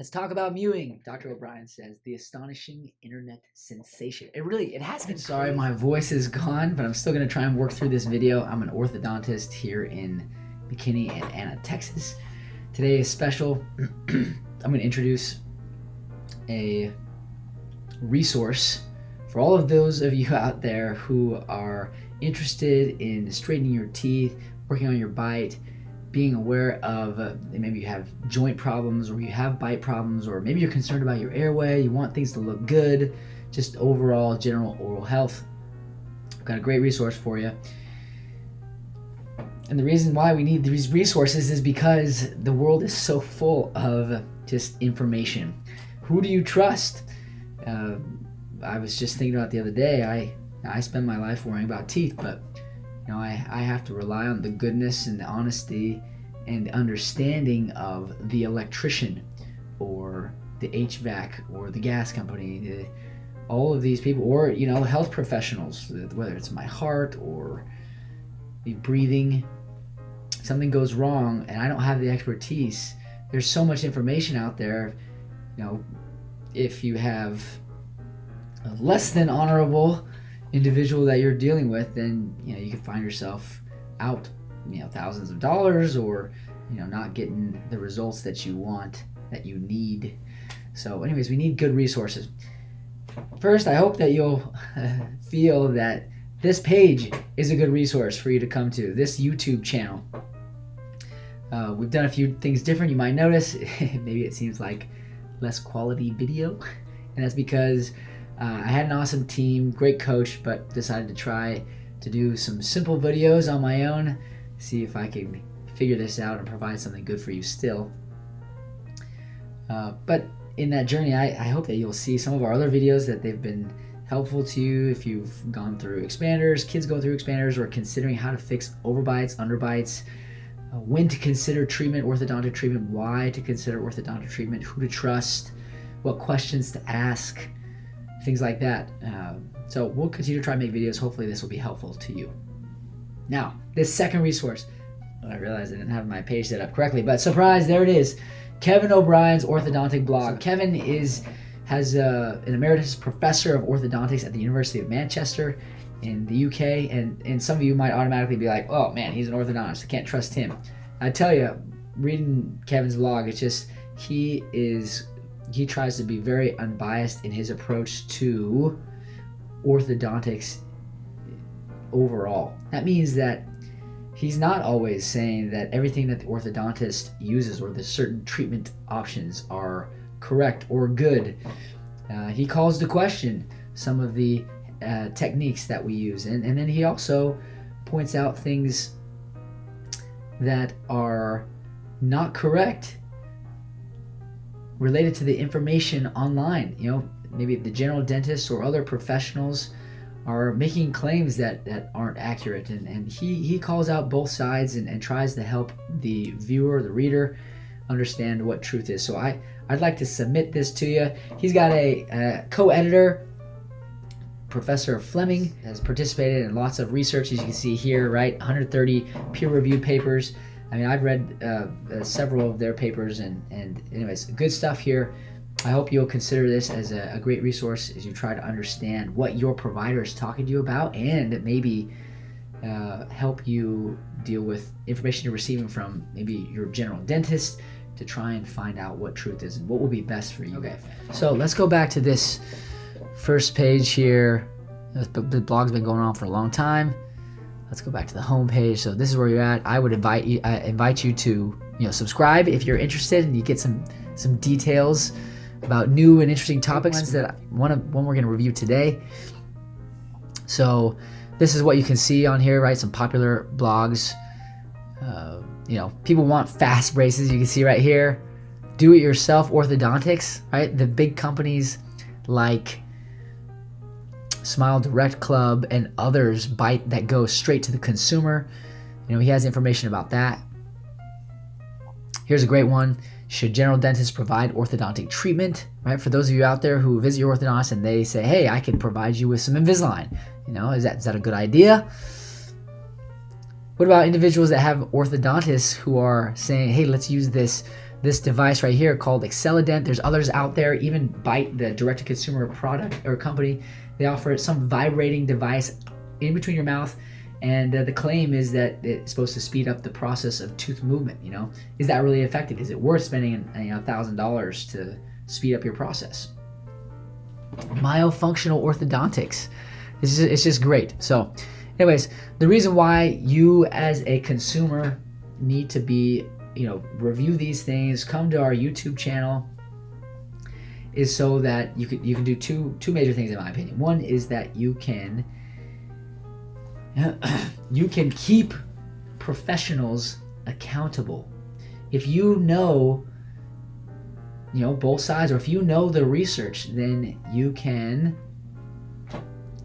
Let's talk about mewing. Dr. O'Brien says the astonishing internet sensation. It has been. Sorry, my voice is gone, but I'm still going to try and work through this video. I'm an orthodontist here in McKinney and Anna, Texas. Today is special. I'm going to introduce a resource for all of those of you out there who are interested in straightening your teeth, working on your bite, being aware of maybe you have joint problems or you have bite problems, or maybe you're concerned about your airway, you want things to look good, just overall general oral health. I've got a great resource for you. And the reason why we need these resources is because the world is so full of just information. Who do you trust? I was just thinking about the other day, I spend my life worrying about teeth, but I have to rely on the goodness and the honesty and understanding of the electrician or the HVAC or the gas company, all of these people, or health professionals, whether it's my heart or the breathing. Something goes wrong and I don't have the expertise. There's so much information out there. If you have a less than honorable individual that you're dealing with, then you can find yourself out thousands of dollars, or not getting the results that you want, that you need. So anyways, we need good resources. First, I hope that you'll feel that this page is a good resource for you to come to, this YouTube channel. We've done a few things different. You might notice maybe it seems like less quality video, and that's because I had an awesome team, great coach, but decided to try to do some simple videos on my own, see if I can figure this out and provide something good for you still. But in that journey, I hope that you'll see some of our other videos, that they've been helpful to you if you've gone through expanders, kids go through expanders, or considering how to fix overbites, underbites, when to consider treatment, orthodontic treatment, why to consider orthodontic treatment, who to trust, what questions to ask, things like that. So we'll continue to try and make videos. Hopefully this will be helpful to you. Now, this second resource, I realized I didn't have my page set up correctly, but surprise, there it is. Kevin O'Brien's orthodontic blog. Kevin has an emeritus professor of orthodontics at the University of Manchester in the UK, and some of you might automatically be like, oh man, he's an orthodontist, I can't trust him. I tell you, reading Kevin's blog, it's just, he tries to be very unbiased in his approach to orthodontics overall. That means that he's not always saying that everything that the orthodontist uses or the certain treatment options are correct or good. He calls to question some of the techniques that we use, and then he also points out things that are not correct related to the information online. Maybe the general dentist or other professionals are making claims that aren't accurate, and he calls out both sides and tries to help the viewer, the reader, understand what truth is. So I'd like to submit this to you. He's got a co-editor, Professor Fleming, has participated in lots of research, as you can see here, right? 130 peer-reviewed papers. I mean, I've read several of their papers, and anyways, good stuff here. I hope you'll consider this as a great resource as you try to understand what your provider is talking to you about, and maybe help you deal with information you're receiving from maybe your general dentist to try and find out what truth is and what will be best for you. Okay, so let's go back to this first page here. The blog's been going on for a long time. Let's go back to the home page. So this is where you're at. I would invite you to subscribe if you're interested, and you get some details about new and interesting topics. That one we're going to review today. So this is what you can see on here, right? Some popular blogs. People want fast braces. You can see right here, do-it-yourself orthodontics, right? The big companies like Smile Direct Club and others that go straight to the consumer. He has information about that. Here's a great one. Should general dentists provide orthodontic treatment? Right? For those of you out there who visit your orthodontist and they say, hey, I can provide you with some Invisalign. Is that a good idea? What about individuals that have orthodontists who are saying, hey, let's use this this device right here called Excellident. There's others out there. Even Bite, the direct-to-consumer product or company, they offer some vibrating device in between your mouth, and the claim is that it's supposed to speed up the process of tooth movement. Is that really effective? Is it worth spending $1,000 to speed up your process? Myofunctional orthodontics. It's just great. So anyways, the reason why you as a consumer need to be, review these things, come to our YouTube channel, is so that you can do two major things in my opinion. One is that you can keep professionals accountable. If you know both sides, or if you know the research, then you can,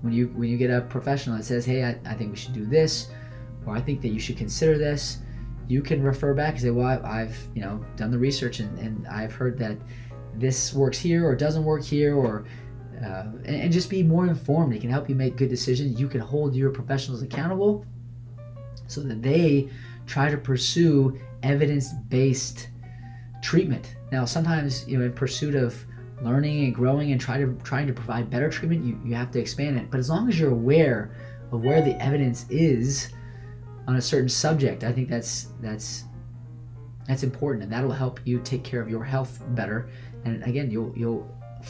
when you get a professional that says, hey, I think we should do this, or I think that you should consider this, you can refer back and say, well, I've done the research and I've heard that this works here or doesn't work here, or and just be more informed. It can help you make good decisions. You can hold your professionals accountable so that they try to pursue evidence-based treatment. Now, sometimes in pursuit of learning and growing and trying to provide better treatment, you have to expand it. But as long as you're aware of where the evidence is on a certain subject, I think that's important, and that'll help you take care of your health better. And again, you'll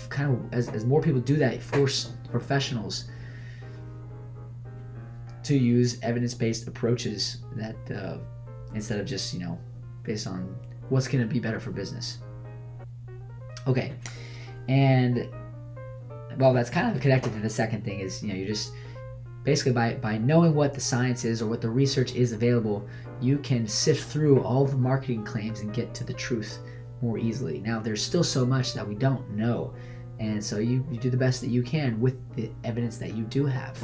kind of, as more people do that, force professionals to use evidence-based approaches that instead of just based on what's going to be better for business. Okay, and well, that's kind of connected to the second thing. Is you just basically by knowing what the science is or what the research is available, you can sift through all the marketing claims and get to the truth more easily. Now, there's still so much that we don't know, and so you do the best that you can with the evidence that you do have.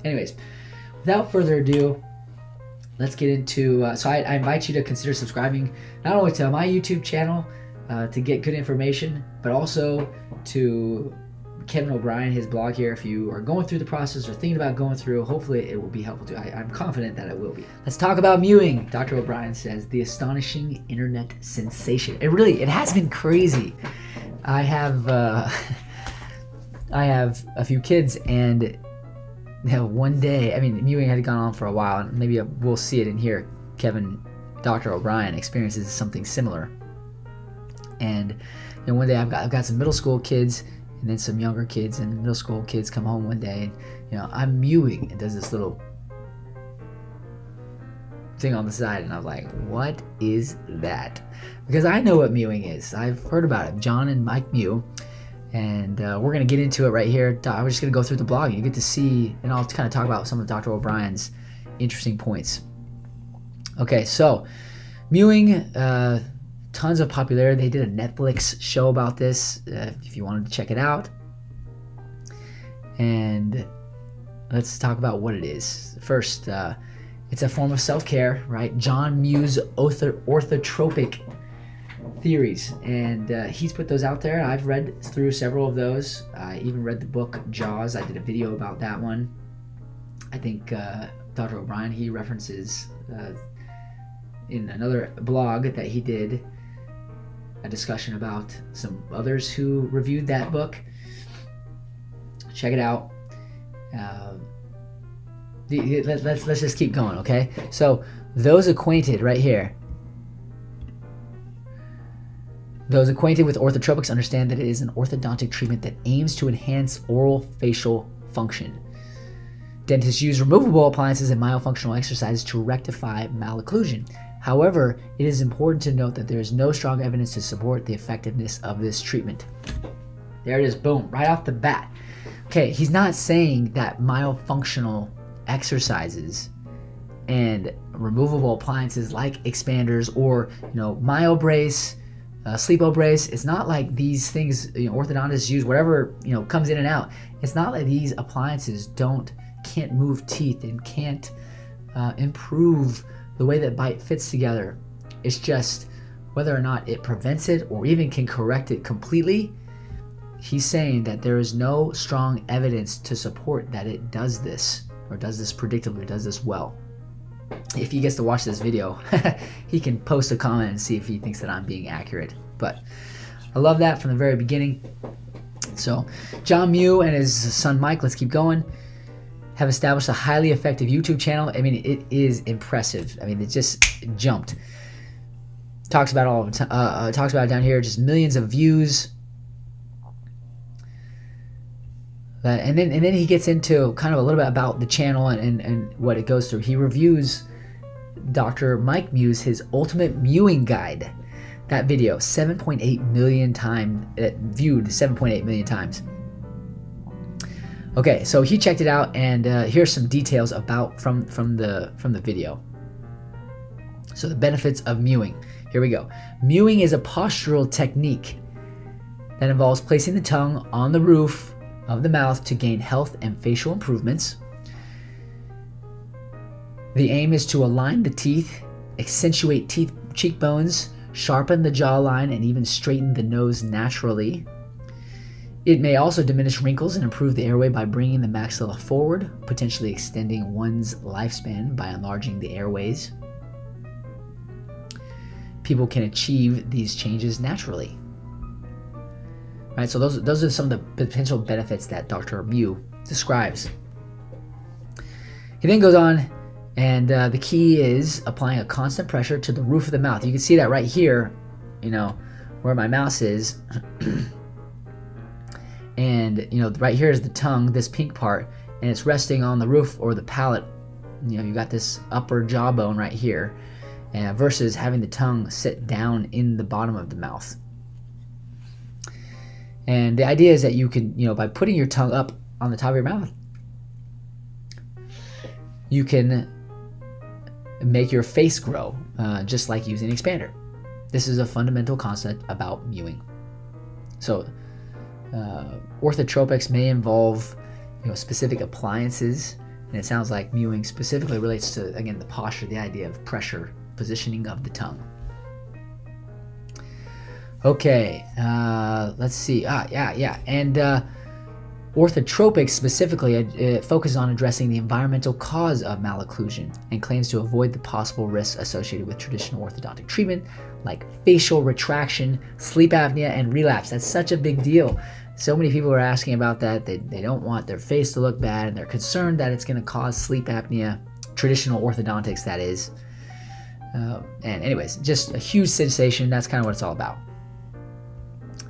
Anyways, without further ado, let's get into, so I invite you to consider subscribing not only to my YouTube channel to get good information, but also to Kevin O'Brien, his blog here. If you are going through the process or thinking about going through, hopefully it will be helpful to you. I'm confident that it will be. Let's talk about Mewing. Dr. O'Brien says, the astonishing internet sensation. It has been crazy. I have a few kids, and one day, Mewing had gone on for a while, and maybe we'll see it in here. Dr. O'Brien experiences something similar. And one day I've got some middle school kids, and then some younger kids, and middle school kids come home one day, and I'm mewing, and does this little thing on the side, and I'm like, what is that? Because I know what mewing is. I've heard about it. John and Mike Mew, and we're going to get into it right here. I'm just going to go through the blog, and you get to see, and I'll kind of talk about some of Dr. O'Brien's interesting points. Okay, so mewing, tons of popularity. They did a Netflix show about this, if you wanted to check it out. And let's talk about what it is. First, it's a form of self-care, right? John Mew's orthotropic theories, and he's put those out there. I've read through several of those. I even read the book Jaws. I did a video about that one. I think Dr. O'Brien, he references in another blog that he did a discussion about some others who reviewed that book. Check it out. Let's just keep going, okay? So those acquainted right here, those acquainted with orthotropics understand that it is an orthodontic treatment that aims to enhance oral facial function. Dentists use removable appliances and myofunctional exercises to rectify malocclusion. However, it is important to note that there is no strong evidence to support the effectiveness of this treatment. There it is, boom, right off the bat. Okay, he's not saying that myofunctional exercises and removable appliances like expanders or MyoBrace, Sleepo-Brace, it's not like these things orthodontists use, whatever comes in and out. It's not like these appliances can't move teeth and can't improve the way that bite fits together. It's just whether or not it prevents it or even can correct it completely. He's saying that there is no strong evidence to support that it does this, or does this predictably, or does this well. if he gets to watch this video, he can post a comment and see if he thinks that I'm being accurate. But I love that from the very beginning. So John Mew and his son Mike, let's keep going, have established a highly effective YouTube channel. I mean, it is impressive. I mean, it just jumped. Talks about all of it. Talks about it down here, just millions of views. And then he gets into kind of a little bit about the channel and what it goes through. He reviews Dr. Mike Mew's his ultimate mewing guide. That video, 7.8 million times viewed, 7.8 million times. Okay, so he checked it out, and here's some details about from the video. So the benefits of mewing. Here we go. Mewing is a postural technique that involves placing the tongue on the roof of the mouth to gain health and facial improvements. The aim is to align the teeth, accentuate cheekbones, sharpen the jawline, and even straighten the nose naturally. It may also diminish wrinkles and improve the airway by bringing the maxilla forward, potentially extending one's lifespan by enlarging the airways. People can achieve these changes naturally. Right, so those are some of the potential benefits that Dr. Mew describes. He then goes on, and the key is applying a constant pressure to the roof of the mouth. You can see that right here, you know, where my mouse is. And, you know, right here is the tongue, this pink part, and it's resting on the roof or the palate. You know, you got this upper jawbone right here, versus having the tongue sit down in the bottom of the mouth. And the idea is that you can, you know, by putting your tongue up on the top of your mouth, you can make your face grow, just like using an expander. This is a fundamental concept about mewing. So orthotropics may involve, you know, specific appliances, and it sounds like mewing specifically relates to, again, the posture, the idea of pressure, positioning of the tongue. Okay, let's see. And orthotropics specifically it focuses on addressing the environmental cause of malocclusion and claims to avoid the possible risks associated with traditional orthodontic treatment, like facial retraction, sleep apnea, and relapse. That's such a big deal. So many people are asking about that. They don't want their face to look bad, and they're concerned that it's going to cause sleep apnea. Traditional orthodontics, that is. And anyways, just a huge sensation. That's kind of what it's all about.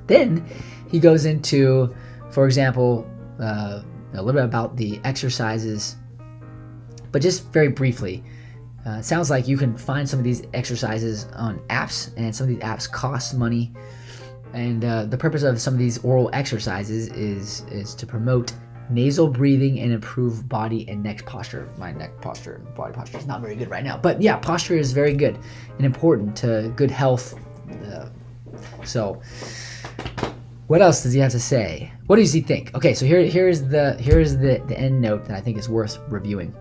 Then he goes into, for example, a little bit about the exercises, but just very briefly. It sounds like you can find some of these exercises on apps, and some of these apps cost money. And the purpose of some of these oral exercises is to promote nasal breathing and improve body and neck posture. My neck posture and body posture is not very good right now, but yeah, posture is very good and important to good health. So what else does he have to say? What does he think? Okay, so here's the end note that I think is worth reviewing.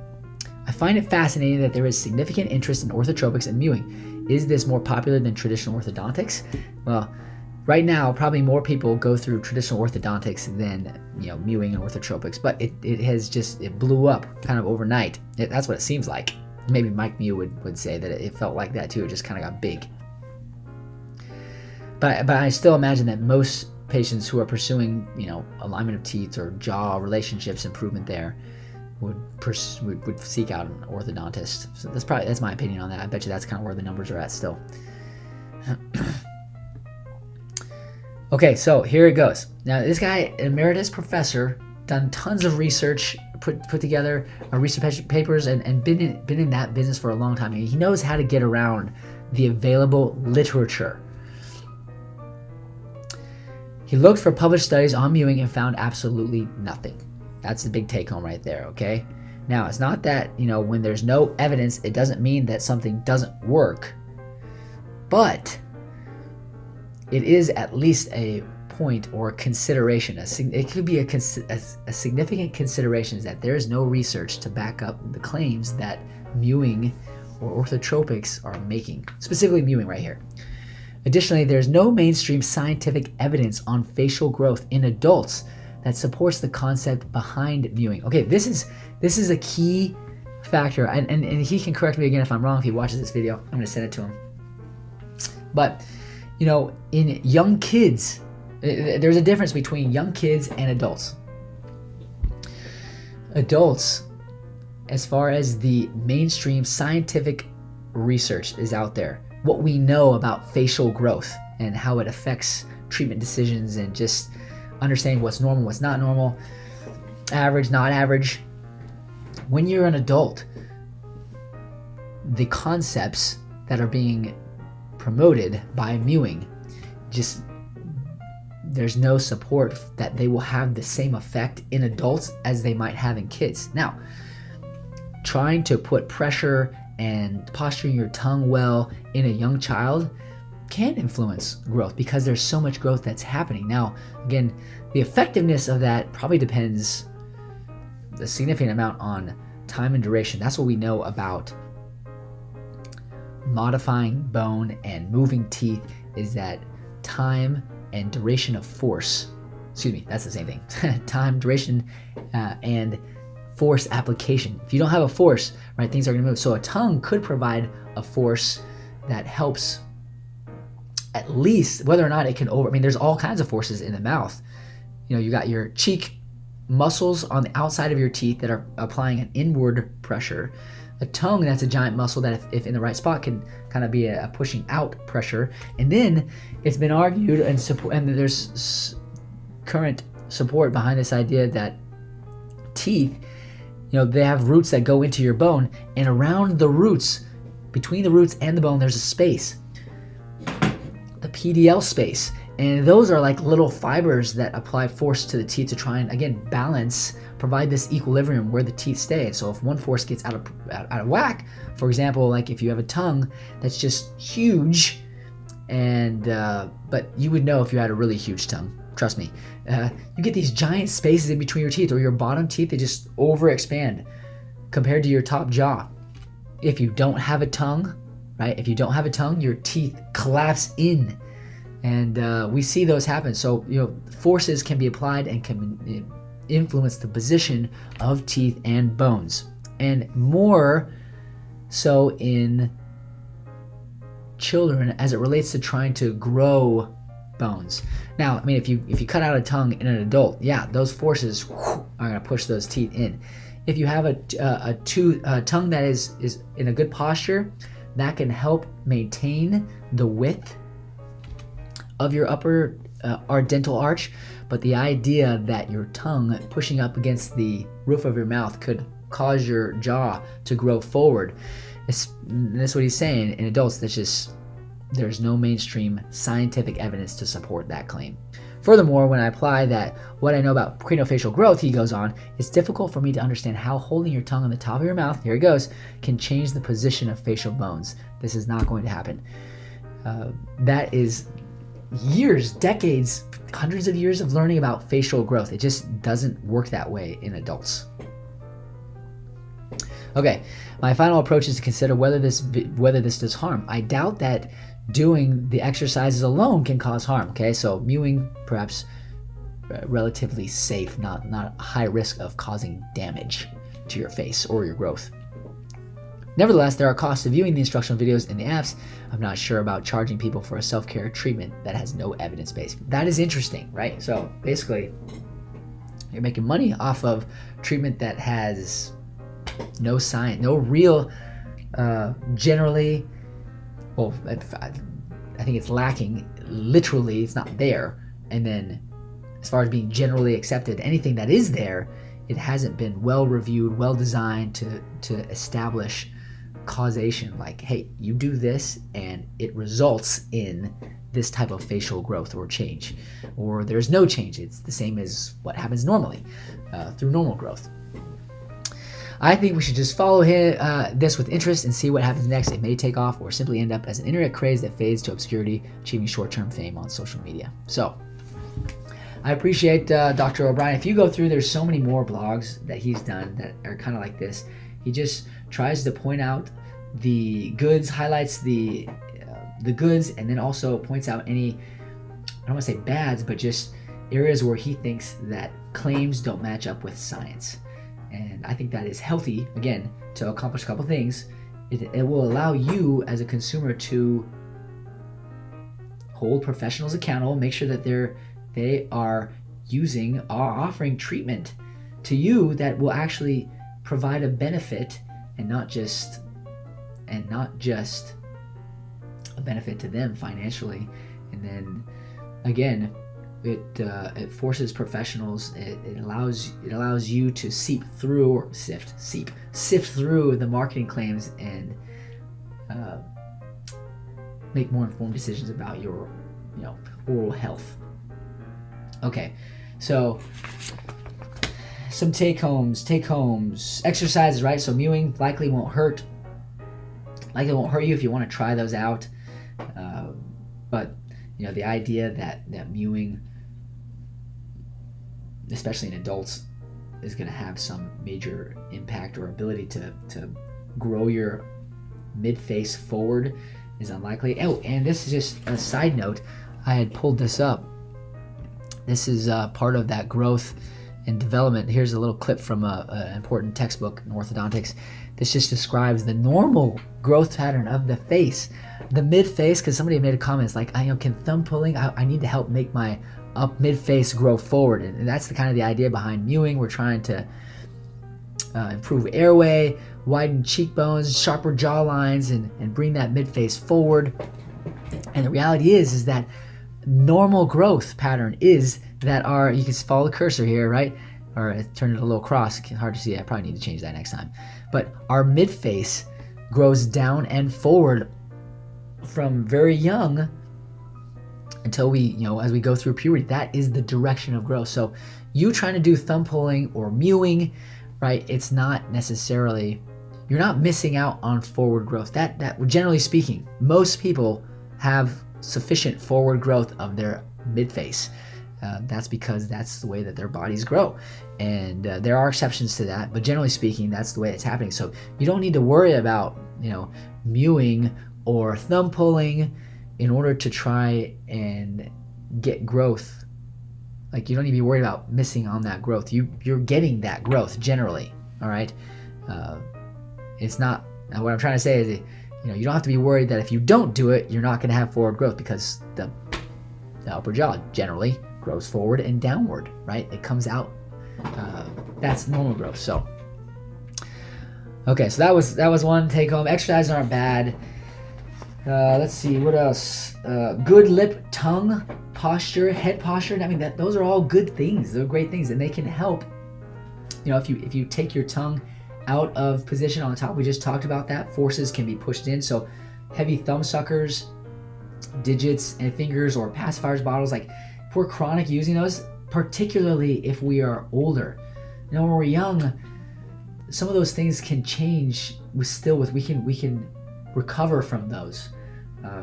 I find it fascinating that there is significant interest in orthotropics and mewing. Is this more popular than traditional orthodontics? Well, right now, probably more people go through traditional orthodontics than, you know, mewing and orthotropics, but it blew up kind of overnight. That's what it seems like. Maybe Mike Mew would say that it felt like that too. It just kind of got big. But I still imagine that most patients who are pursuing, you know, alignment of teeth or jaw relationships improvement there would seek out an orthodontist. So that's my opinion on that. I bet you that's kind of where the numbers are at still. Okay, so here it goes. Now this guy, emeritus professor, done tons of research, put together research papers, and been in that business for a long time. He knows how to get around the available literature. He looked for published studies on mewing and found absolutely nothing. That's the big take home right there, okay? Now, it's not that, you know, when there's no evidence, it doesn't mean that something doesn't work, but it is at least a point or a consideration. It could be a significant consideration is that there is no research to back up the claims that mewing or orthotropics are making, specifically mewing right here. Additionally, there's no mainstream scientific evidence on facial growth in adults that supports the concept behind mewing. Okay, this is a key factor, and he can correct me again if I'm wrong if he watches this video. I'm going to send it to him. But, in young kids, there's a difference between young kids and adults. Adults, as far as the mainstream scientific research is out there, what we know about facial growth and how it affects treatment decisions and just understanding what's normal, what's not normal, average, not average. When you're an adult, the concepts that are being promoted by Mewing, just there's no support that they will have the same effect in adults as they might have in kids. Now, trying to put pressure and posturing your tongue well in a young child can influence growth because there's so much growth that's happening. Now, again, the effectiveness of that probably depends a significant amount on time and duration. That's what we know about modifying bone and moving teeth, is that time and duration of force, that's the same thing. Time, duration, and force application. If you don't have a force, right, things are going to move. So a tongue could provide a force that helps, at least, whether or not it can there's all kinds of forces in the mouth. You got your cheek muscles on the outside of your teeth that are applying an inward pressure. A tongue, that's a giant muscle that if in the right spot can kind of be a pushing out pressure. And then it's been argued and there's current support behind this idea that teeth, they have roots that go into your bone, and around the roots, between the roots and the bone, there's a space, the PDL space. And those are like little fibers that apply force to the teeth to try and, again, balance, provide this equilibrium where the teeth stay. And so if one force gets out of whack, for example, like if you have a tongue that's just huge, and but you would know if you had a really huge tongue, trust me, you get these giant spaces in between your teeth, or your bottom teeth, they just overexpand compared to your top jaw. If you don't have a tongue, right? If you don't have a tongue, your teeth collapse in. And we see those happen. So, forces can be applied and can influence the position of teeth and bones. And more so in children as it relates to trying to grow bones. Now, if you cut out a tongue in an adult, those forces are going to push those teeth in. If you have a tongue that is in a good posture, that can help maintain the width of your upper dental arch. But the idea that your tongue pushing up against the roof of your mouth could cause your jaw to grow forward, that's what he's saying. In adults, there's no mainstream scientific evidence to support that claim. Furthermore, when I apply that what I know about craniofacial growth, he goes on, it's difficult for me to understand how holding your tongue on the top of your mouth, here he goes, can change the position of facial bones. This is not going to happen. That is years, decades, hundreds of years of learning about facial growth. It just doesn't work that way in adults. Okay, my final approach is to consider whether this does harm. I doubt that doing the exercises alone can cause harm. Okay, so mewing, perhaps relatively safe, not high risk of causing damage to your face or your growth. Nevertheless, there are costs to viewing the instructional videos in the apps. I'm not sure about charging people for a self-care treatment that has no evidence base. That is interesting, right? So basically, you're making money off of treatment that has no science, no real, generally, well, I think it's lacking. Literally, it's not there. And then as far as being generally accepted, anything that is there, it hasn't been well reviewed, well designed to establish causation, like, hey, you do this and it results in this type of facial growth or change, or there's no change. It's the same as what happens normally through normal growth. I think we should just follow this with interest and see what happens next. It may take off or simply end up as an internet craze that fades to obscurity, achieving short-term fame on social media. So I appreciate Dr. O'Brien. If you go through, there's so many more blogs that he's done that are kind of like this. He just tries to point out the goods, highlights the goods, and then also points out any, I don't want to say bads, but just areas where he thinks that claims don't match up with science. And I think that is healthy, again, to accomplish a couple things. It will allow you as a consumer to hold professionals accountable, make sure that they are offering treatment to you that will actually provide a benefit, and not just a benefit to them financially. And then again, it forces professionals. It allows you to sift through the marketing claims and make more informed decisions about your oral health. Okay, so some take homes, exercises, right? So mewing likely won't hurt you if you want to try those out. But the idea that mewing, especially in adults, is going to have some major impact or ability to grow your mid-face forward is unlikely. Oh, and this is just a side note. I had pulled this up. This is part of that growth and development. Here's a little clip from an important textbook in Orthodontics. This just describes the normal growth pattern of the face, the mid-face, because somebody made a comment. It's like, can thumb pulling, I need to help make my up mid-face grow forward. And that's the idea behind mewing. We're trying to improve airway, widen cheekbones, sharper jaw lines, and bring that mid-face forward. And the reality is that normal growth pattern is that you can follow the cursor here, right? Or turn it a little cross. Hard to see. I probably need to change that next time. But our mid-face grows down and forward from very young until we, as we go through puberty. That is the direction of growth. So you trying to do thumb pulling or mewing, right? It's not necessarily, you're not missing out on forward growth. That generally speaking, most people have sufficient forward growth of their mid-face. That's because that's the way that their bodies grow. And there are exceptions to that, but generally speaking, that's the way it's happening. So you don't need to worry about, mewing or thumb pulling in order to try and get growth. Like, you don't need to be worried about missing on that growth. You're getting that growth generally, all right? It's not, what I'm trying to say is, you don't have to be worried that if you don't do it, you're not going to have forward growth, because the upper jaw generally grows forward and downward, right? It comes out. That's normal growth. So, okay, so that was one take home. Exercises aren't bad. Let's see, what else? Good lip, tongue posture, head posture. I mean, those are all good things. They're great things, and they can help. If you take your tongue out of position on the top, we just talked about that. Forces can be pushed in. So heavy thumb suckers, digits and fingers, or pacifiers bottles, like if we're chronic using those, particularly if we are older, when we're young, some of those things can change. We can recover from those.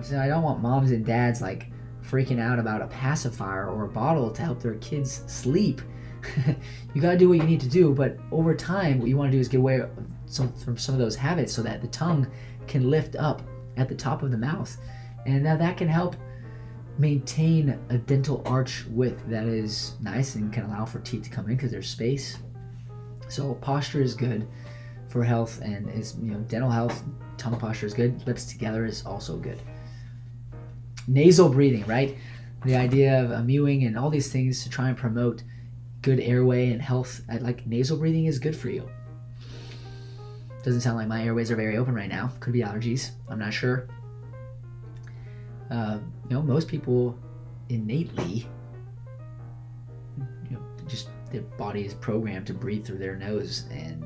So I don't want moms and dads like freaking out about a pacifier or a bottle to help their kids sleep. You got to do what you need to do, but over time, what you want to do is get away from some of those habits so that the tongue can lift up at the top of the mouth. And now that can help maintain a dental arch width that is nice and can allow for teeth to come in because there's space. So posture is good for health, and is dental health. Tongue posture is good. Lips together is also good. Nasal breathing, right? The idea of mewing and all these things to try and promote good airway and health. Like nasal breathing is good for you. Doesn't sound like my airways are very open right now. Could be allergies. I'm not sure. Most people innately, just their body is programmed to breathe through their nose, and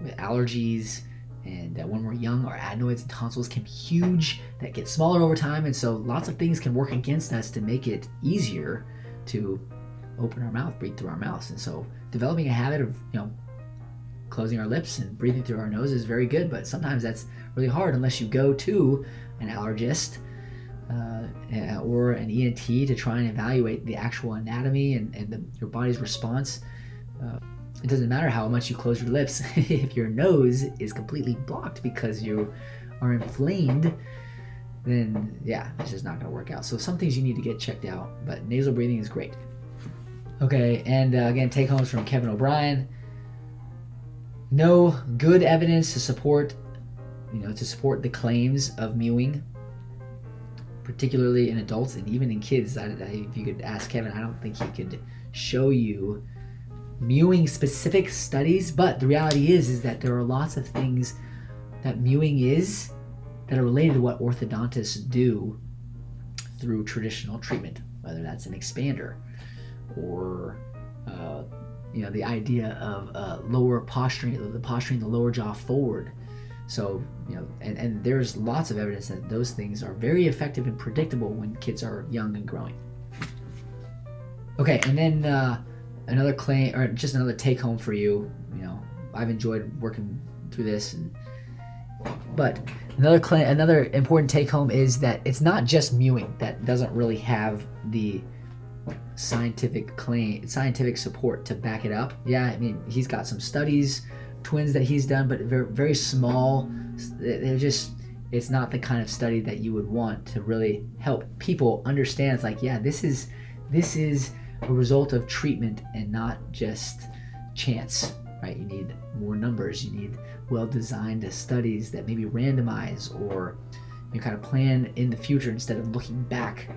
with allergies and when we're young, our adenoids and tonsils can be huge, that get smaller over time, and so lots of things can work against us to make it easier to open our mouth, breathe through our mouths. And so developing a habit of closing our lips and breathing through our nose is very good, but sometimes that's really hard unless you go to an allergist or an ENT to try and evaluate the actual anatomy and your body's response. It doesn't matter how much you close your lips if your nose is completely blocked because you are inflamed, then yeah, it's just not going to work out. So some things you need to get checked out, but nasal breathing is great. Okay, and again, take homes from Kevin O'Brien. No good evidence to support the claims of mewing, particularly in adults and even in kids. If you could ask Kevin, I don't think he could show you mewing specific studies, but the reality is that there are lots of things that mewing is that are related to what orthodontists do through traditional treatment, whether that's an expander or the idea of lower posturing, the lower jaw forward. So, and there's lots of evidence that those things are very effective and predictable when kids are young and growing. Okay, and then another claim, or just another take home for you. I've enjoyed working through this, but another important take home is that it's not just mewing that doesn't really have the scientific support to back it up. Yeah, I mean, he's got some studies, twins that he's done, but very, very small. It's not the kind of study that you would want to really help people understand. It's like, yeah, this is a result of treatment and not just chance, right? You need more numbers. You need well-designed studies that maybe randomize or you kind of plan in the future instead of looking back,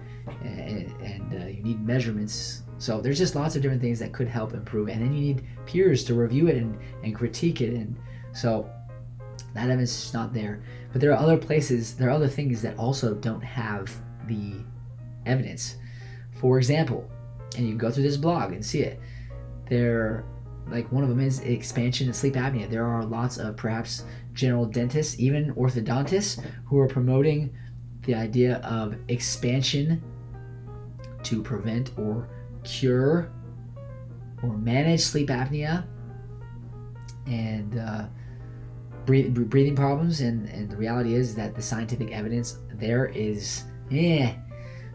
and you need measurements. So there's just lots of different things that could help improve, and then you need peers to review it and critique it, and so that evidence is not there. But there are other things that also don't have the evidence. For example, and you go through this blog and see it, one of them is expansion and sleep apnea. There are lots of perhaps general dentists, even orthodontists, who are promoting the idea of expansion to prevent or cure or manage sleep apnea and breathing problems. And the reality is that the scientific evidence there is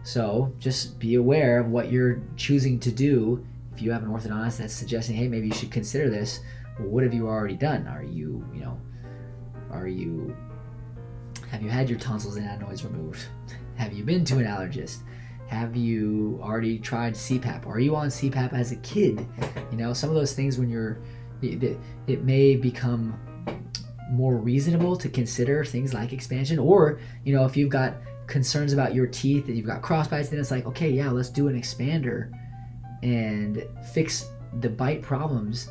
So just be aware of what you're choosing to do. If you have an orthodontist that's suggesting, hey, maybe you should consider this, well, what have you already done? Have you had your tonsils and adenoids removed? Have you been to an allergist? Have you already tried CPAP? Are you on CPAP as a kid? Some of those things it may become more reasonable to consider things like expansion, or, if you've got concerns about your teeth and you've got crossbites, then it's like, okay, yeah, let's do an expander and fix the bite problems.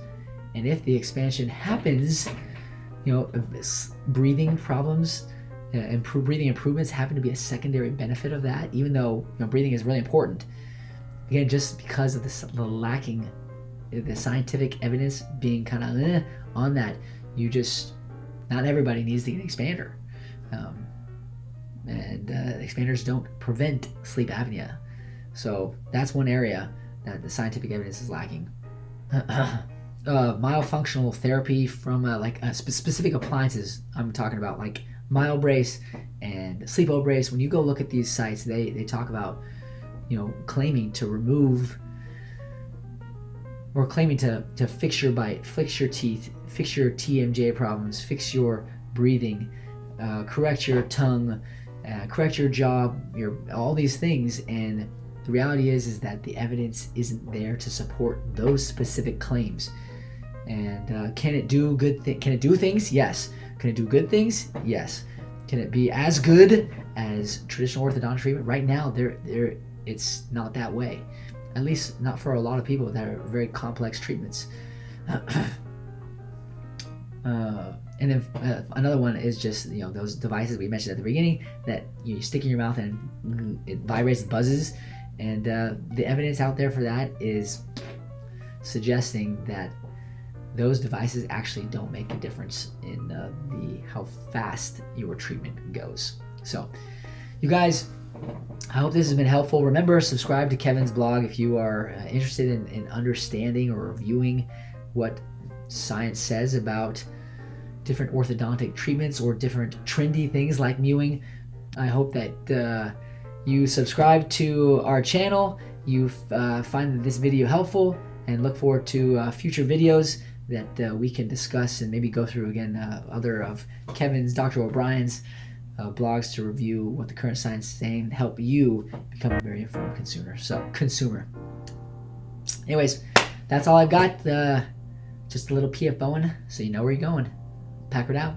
And if the expansion happens, breathing problems, breathing improvements happen to be a secondary benefit of that, even though breathing is really important. Again, just because of the scientific evidence being kind of on that, not everybody needs to get an expander. And expanders don't prevent sleep apnea. So that's one area that the scientific evidence is lacking. Myofunctional therapy from specific appliances. I'm talking about like MyoBrace and Sleepo Brace. When you go look at these sites, they talk about claiming to remove or claiming to fix your bite, fix your teeth, fix your TMJ problems, fix your breathing, correct your tongue, correct your jaw, all these things. And the reality is that the evidence isn't there to support those specific claims. And can it do Can it do things? Yes. Can it do good things? Yes. Can it be as good as traditional orthodontic treatment? Right now, it's not that way. At least not for a lot of people that are very complex treatments. And then another one is just those devices we mentioned at the beginning that you stick in your mouth and it vibrates, buzzes, and the evidence out there for that is suggesting that those devices actually don't make a difference in how fast your treatment goes. So, you guys, I hope this has been helpful. Remember, subscribe to Kevin's blog if you are interested in understanding or reviewing what science says about different orthodontic treatments or different trendy things like mewing. I hope that you subscribe to our channel, you find this video helpful, and look forward to future videos that we can discuss and maybe go through again other of Kevin's, Dr. O'Brien's blogs to review what the current science is saying, help you become a very informed consumer. Anyways, that's all I've got. Just a little PFOing, so you know where you're going. Packard out.